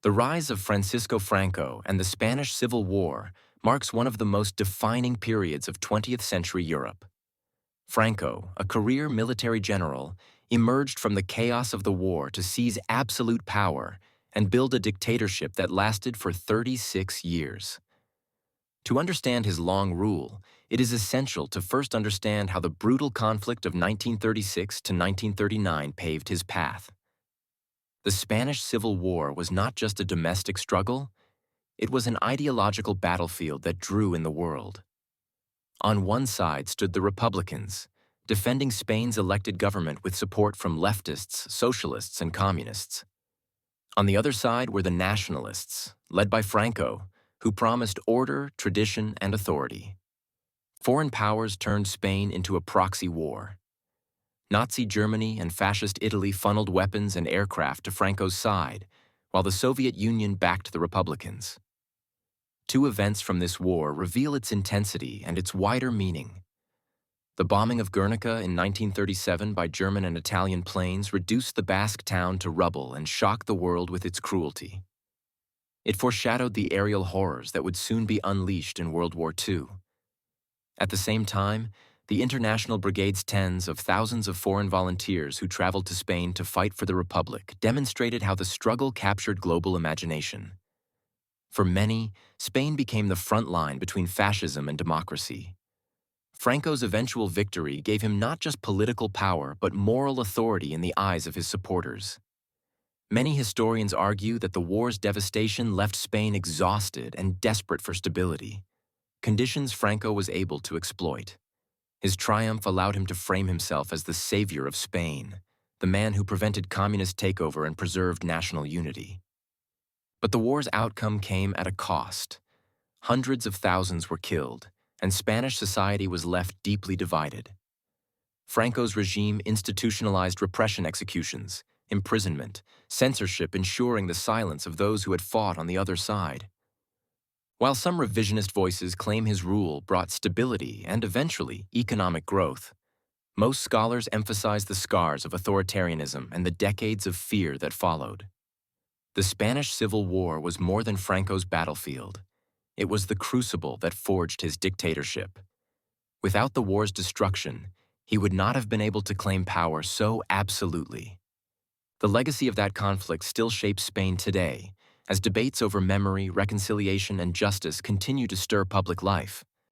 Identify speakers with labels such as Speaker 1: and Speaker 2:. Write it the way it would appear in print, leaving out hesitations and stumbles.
Speaker 1: The rise of Francisco Franco and the Spanish Civil War marks one of the most defining periods of 20th century Europe. Franco, a career military general, emerged from the chaos of the war to seize absolute power and build a dictatorship that lasted for 36 years. To understand his long rule, it is essential to first understand how the brutal conflict of 1936 to 1939 paved his path. The Spanish Civil War was not just a domestic struggle, it was an ideological battlefield that drew in the world. On one side stood the Republicans, defending Spain's elected government with support from leftists, socialists, and communists. On the other side were the Nationalists, led by Franco, who promised order, tradition, and authority. Foreign powers turned Spain into a proxy war. Nazi Germany and Fascist Italy funneled weapons and aircraft to Franco's side, while the Soviet Union backed the Republicans. Two events from this war reveal its intensity and its wider meaning. The bombing of Guernica in 1937 by German and Italian planes reduced the Basque town to rubble and shocked the world with its cruelty. It foreshadowed the aerial horrors that would soon be unleashed in World War II. At the same time, the International Brigade's tens of thousands of foreign volunteers who traveled to Spain to fight for the Republic demonstrated how the struggle captured global imagination. For many, Spain became the front line between fascism and democracy. Franco's eventual victory gave him not just political power but moral authority in the eyes of his supporters. Many historians argue that the war's devastation left Spain exhausted and desperate for stability, conditions Franco was able to exploit. His triumph allowed him to frame himself as the savior of Spain, the man who prevented communist takeover and preserved national unity. But the war's outcome came at a cost. Hundreds of thousands were killed, and Spanish society was left deeply divided. Franco's regime institutionalized repression executions, imprisonment, censorship, ensuring the silence of those who had fought on the other side. While some revisionist voices claim his rule brought stability and eventually economic growth, most scholars emphasize the scars of authoritarianism and the decades of fear that followed. The Spanish Civil War was more than Franco's battlefield. It was the crucible that forged his dictatorship. Without the war's destruction, he would not have been able to claim power so absolutely. The legacy of that conflict still shapes Spain today, as debates over memory, reconciliation, and justice continue to stir public life.